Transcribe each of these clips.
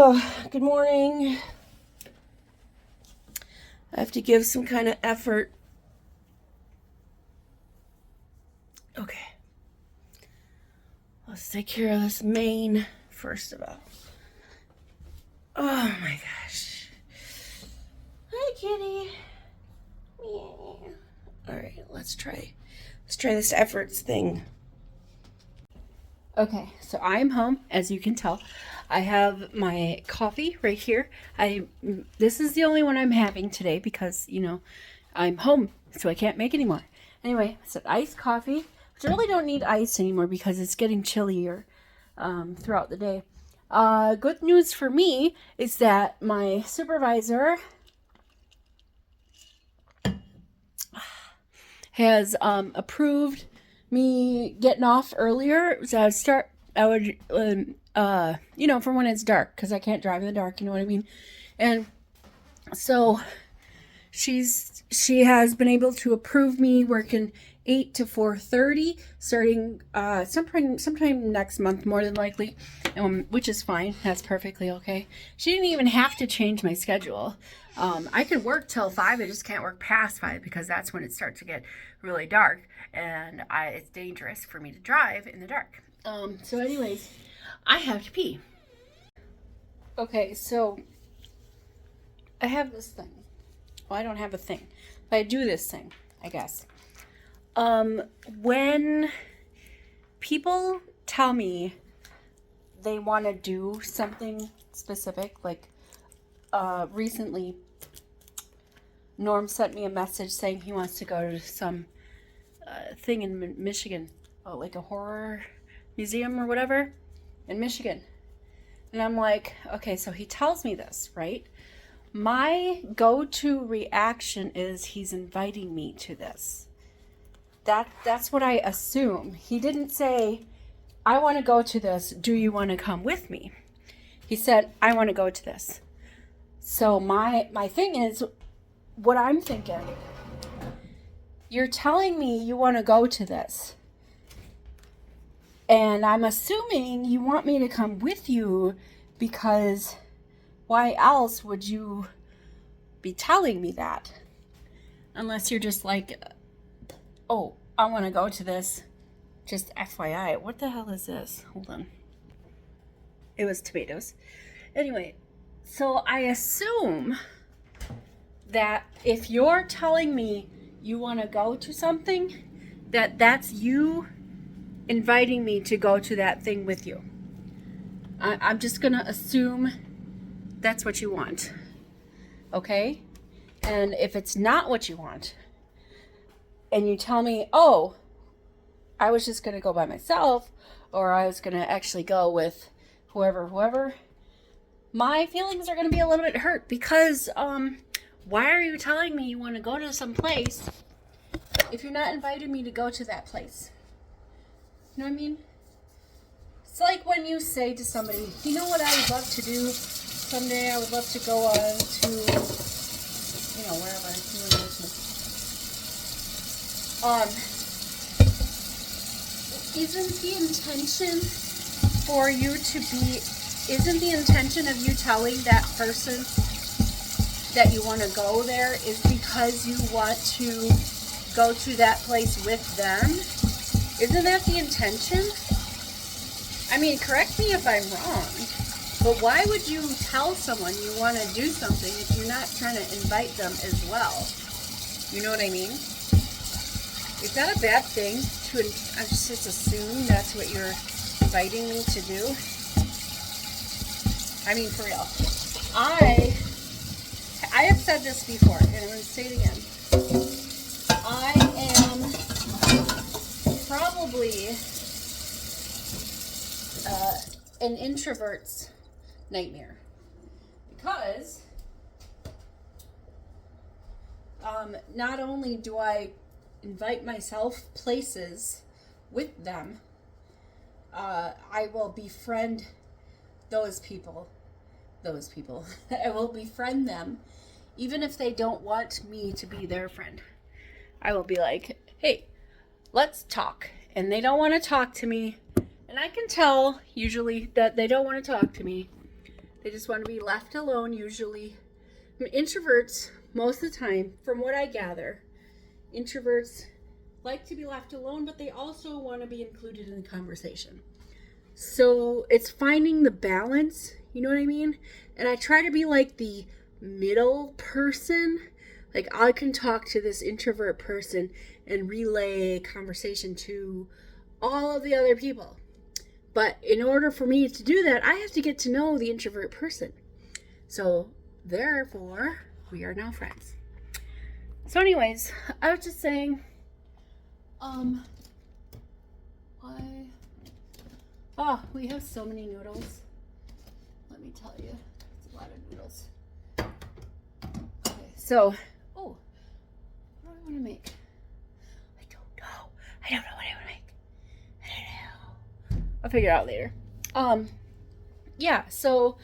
Oh, good morning. I have to give some kind of effort. Okay. Let's take care of this mane first of all. Oh my gosh. Hi, kitty. Meow. All right, let's try this efforts thing. Okay, so I'm home, as you can tell. I have my coffee right here. This is the only one I'm having today because, I'm home, so I can't make any more. Anyway, it's an iced coffee, which I really don't need ice anymore because it's getting chillier throughout the day. Good news for me is that my supervisor has approved me getting off earlier. So I would, for when it's dark, because I can't drive in the dark, you know what I mean? And so she has been able to approve me working 8 to 4:30, starting sometime next month, more than likely, which is fine. That's perfectly okay. She didn't even have to change my schedule. I could work till 5. I just can't work past 5 because that's when it starts to get really dark, and it's dangerous for me to drive in the dark. So anyways, I have to pee. Okay, so I have this thing. Well, I don't have a thing, but I do this thing, I guess. When people tell me they want to do something specific, like recently Norm sent me a message saying he wants to go to some thing in Michigan, like a horror museum or whatever in Michigan. And I'm like, okay, so he tells me this, right? My go-to reaction is he's inviting me to this. That's what I assume. He didn't say, I want to go to this. Do you want to come with me? He said, I want to go to this. So my thing is, what I'm thinking, you're telling me you want to go to this, and I'm assuming you want me to come with you because why else would you be telling me that? Unless you're just like, oh, I want to go to this, just FYI. What the hell is this? Hold on. It was tomatoes. Anyway, so I assume that if you're telling me you want to go to something, that's you inviting me to go to that thing with you. I'm just going to assume that's what you want. Okay? And if it's not what you want, and you tell me, oh, I was just going to go by myself, or I was going to actually go with whoever, my feelings are going to be a little bit hurt because, why are you telling me you want to go to some place if you're not inviting me to go to that place? You know what I mean? It's like when you say to somebody, you know what I would love to do someday? I would love to go on to, wherever you want to go to. Isn't the intention of you telling that person that you want to go there is because you want to go to that place with them? Isn't that the intention? I mean, correct me if I'm wrong, but why would you tell someone you want to do something if you're not trying to invite them as well? You know what I mean? Is that a bad thing to just assume that's what you're inviting me to do? I mean, for real. I have said this before, and I'm going to say it again. I am probably an introvert's nightmare because not only do I invite myself places with them, I will befriend those people. I will befriend them even if they don't want me to be their friend. I will be like, hey, let's talk. And they don't want to talk to me. And I can tell usually that they don't want to talk to me. They just want to be left alone usually. I mean, introverts, most of the time, from what I gather, introverts like to be left alone, but they also want to be included in the conversation. So it's finding the balance, you know what I mean? And I try to be like the middle person. Like I can talk to this introvert person and relay a conversation to all of the other people. But in order for me to do that, I have to get to know the introvert person. So therefore, we are now friends. So anyways, I was just saying, we have so many noodles. Let me tell you, it's a lot of noodles. Okay, so, what do I want to make? I don't know what I want to make. I don't know. I'll figure it out later. Yeah, so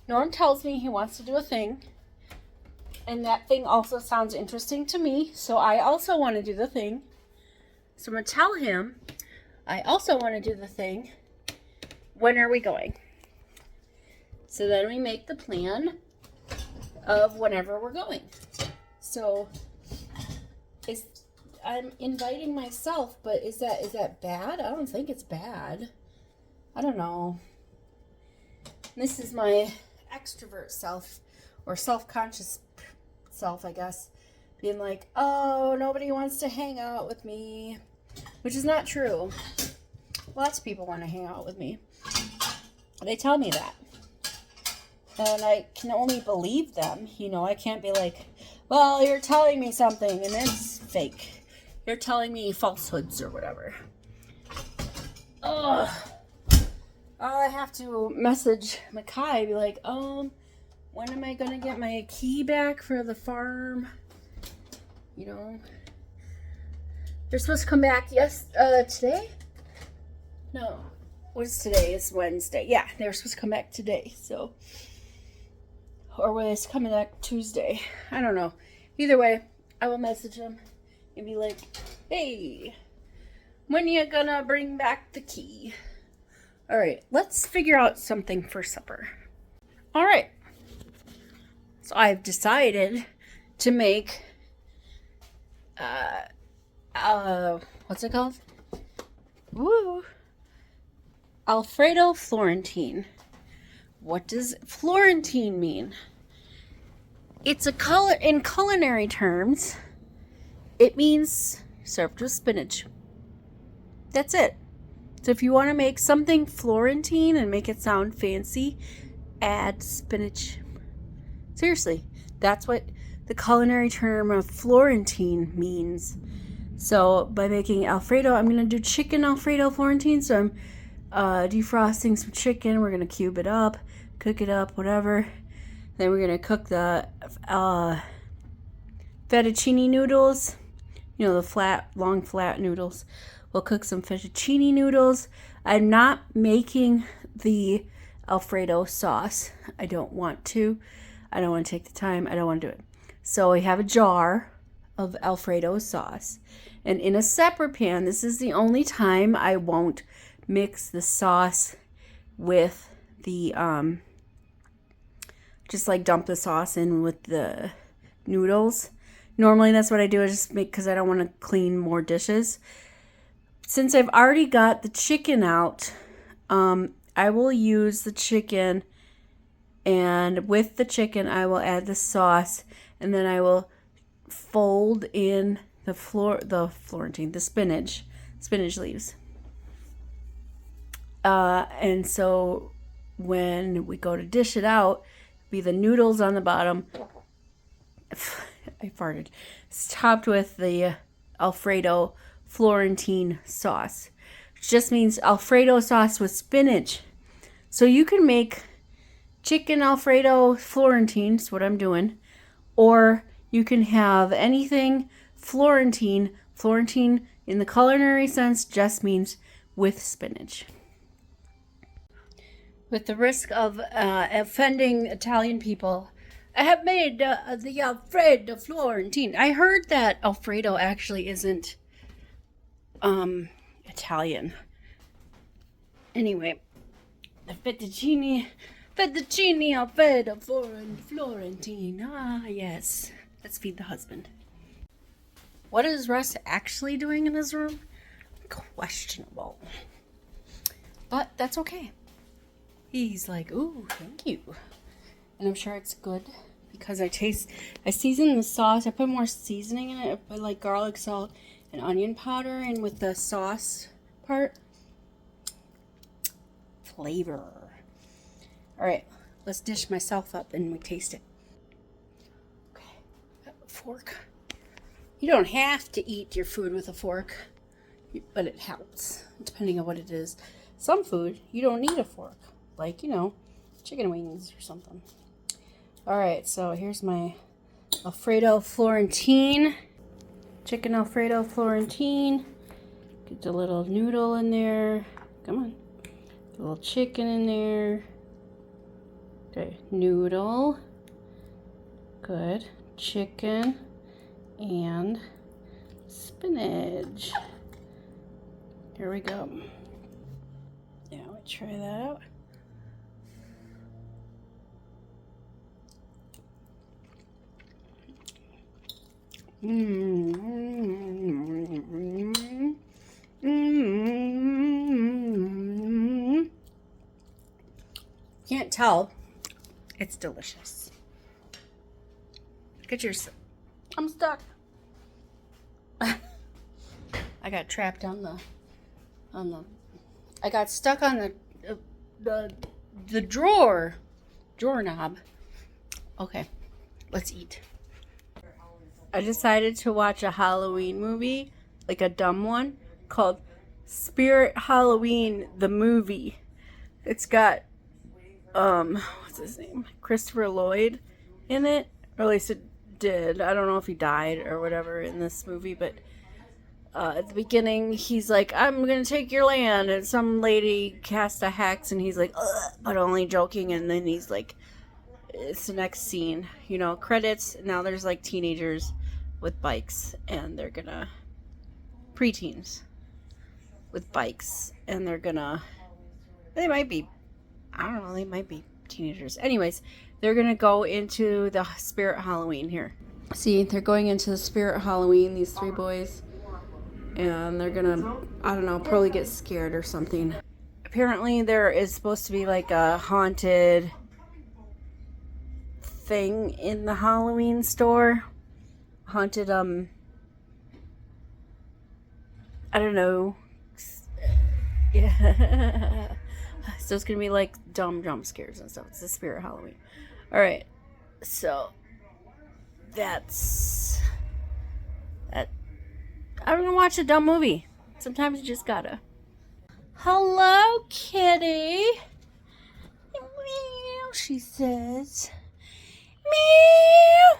Norm tells me he wants to do a thing. And that thing also sounds interesting to me. So I also want to do the thing. So I'm going to tell him I also want to do the thing. When are we going? So then we make the plan of whenever we're going. So I'm inviting myself, but is that bad? I don't think it's bad. I don't know. This is my extrovert self, or self-conscious self, I guess, being like, oh, nobody wants to hang out with me, which is not true. Lots of people want to hang out with me. They tell me that. And I can only believe them. You know, I can't be like, well, you're telling me something and it's fake. You're telling me falsehoods or whatever. Ugh. I have to message Makai, be like, when am I going to get my key back for the farm? You know, they're supposed to come back today? No. What's today? It's Wednesday. Yeah, they were supposed to come back today, so. Or were they coming back Tuesday? I don't know. Either way, I will message them and be like, hey, when you gonna bring back the key? All right, let's figure out something for supper. All right. So I've decided to make, what's it called? Woo! Alfredo Florentine. What does Florentine mean? It's a color, in culinary terms, it means served with spinach. That's it. So if you want to make something Florentine and make it sound fancy, add spinach. Seriously, that's what the culinary term of Florentine means. So by making Alfredo, I'm going to do chicken Alfredo Florentine. So I'm defrosting some chicken. We're going to cube it up, cook it up, whatever. Then we're going to cook the fettuccine noodles. You know, the long flat noodles. We'll cook some fettuccine noodles. I'm not making the Alfredo sauce. I don't want to. I don't want to take the time. I don't want to do it. So I have a jar of Alfredo sauce. And in a separate pan, this is the only time I won't mix the sauce with the, just like dump the sauce in with the noodles. Normally that's what I do, is just make, because I don't want to clean more dishes. Since I've already got the chicken out, I will use the chicken, and with the chicken I will add the sauce, and then I will fold in the spinach leaves. And so when we go to dish it out, be the noodles on the bottom. I farted. It's topped with the Alfredo Florentine sauce, which just means Alfredo sauce with spinach. So you can make chicken Alfredo Florentine, is what I'm doing, or you can have anything Florentine. Florentine in the culinary sense just means with spinach. With the risk of offending Italian people, I have made the Alfredo Florentine. I heard that Alfredo actually isn't Italian. Anyway, the fettuccine Fettuccine Alfredo Florentine. Ah, yes. Let's feed the husband. What is Russ actually doing in his room? Questionable. But that's okay. He's like, ooh, thank you. And I'm sure it's good because I season the sauce. I put more seasoning in it. I put like garlic, salt, and onion powder. And with the sauce part, flavor. All right, let's dish myself up and we taste it. Okay, fork. You don't have to eat your food with a fork, but it helps depending on what it is. Some food you don't need a fork, like, you know, chicken wings or something. All right, so here's my Alfredo Florentine, chicken Alfredo Florentine. Get the little noodle in there. Come on, a little chicken in there. Okay, noodle. Good. Chicken and spinach. Here we go. Yeah, let's try that out. Can't tell. It's delicious. Get yours. I'm stuck. I got trapped on the. I got stuck on the drawer knob. Okay, let's eat. I decided to watch a Halloween movie, like a dumb one, called Spirit Halloween the movie. It's got what's his name? Christopher Lloyd in it, or at least it did. I don't know if he died or whatever in this movie, but at the beginning he's like, I'm gonna take your land, and some lady cast a hex and he's like, ugh, but only joking, and then he's like, it's the next scene, you know, credits. Now there's like teenagers with bikes, and they're gonna preteens with bikes, and they might be, I don't know, they might be teenagers. Anyways, they're gonna go into the Spirit Halloween here. See, they're going into the Spirit Halloween, these three boys, and they're gonna, I don't know, probably get scared or something. Apparently there is supposed to be like a haunted thing in the Halloween store. Haunted, I don't know. Yeah. So it's gonna be like dumb jump scares and stuff. It's the Spirit Halloween. Alright. So that's that. I'm gonna watch a dumb movie. Sometimes you just gotta. Hello, kitty. Meow, she says. Meow.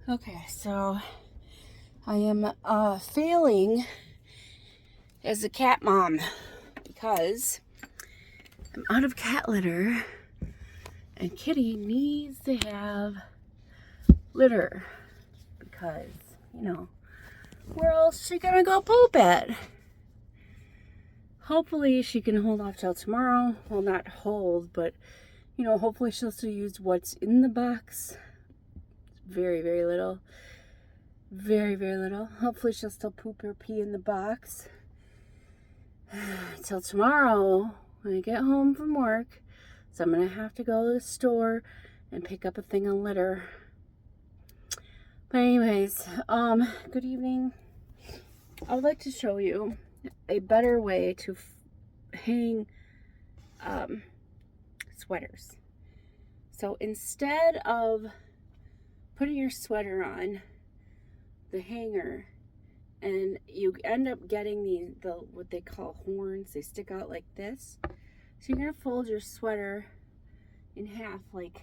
Okay, so I am failing as a cat mom because I'm out of cat litter and Kitty needs to have litter because, you know, where else is she gonna go poop at? Hopefully she can hold off till tomorrow. Well, not hold, but, you know, hopefully she'll still use what's in the box. Very, very little. Very, very little. Hopefully she'll still poop or pee in the box. Till tomorrow when I get home from work. So I'm going to have to go to the store and pick up a thing of litter. But anyways, good evening. I would like to show you a better way to hang sweaters. So instead of putting your sweater on the hanger and you end up getting the what they call horns, they stick out like this. So you're gonna fold your sweater in half like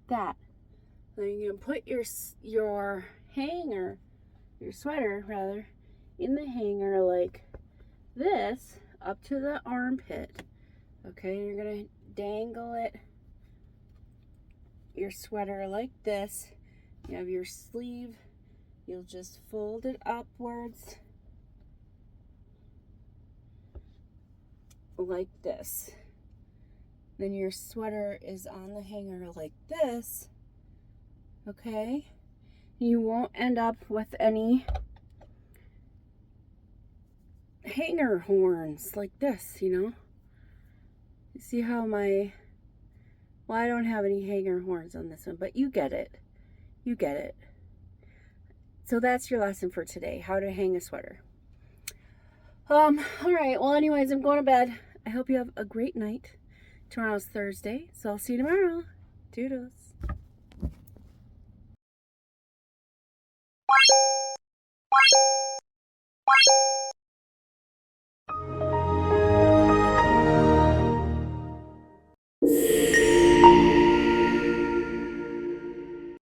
that. Then you're gonna put your hanger, your sweater rather, in the hanger like this up to the armpit. Okay, you're gonna dangle it, your sweater like this. You have your sleeve, you'll just fold it upwards like this. Then your sweater is on the hanger like this, okay? You won't end up with any hanger horns like this, you know? You see how well, I don't have any hanger horns on this one, but you get it. You get it. So that's your lesson for today, how to hang a sweater. All right, well, anyways, I'm going to bed. I hope you have a great night. Tomorrow's Thursday, so I'll see you tomorrow. Doodles.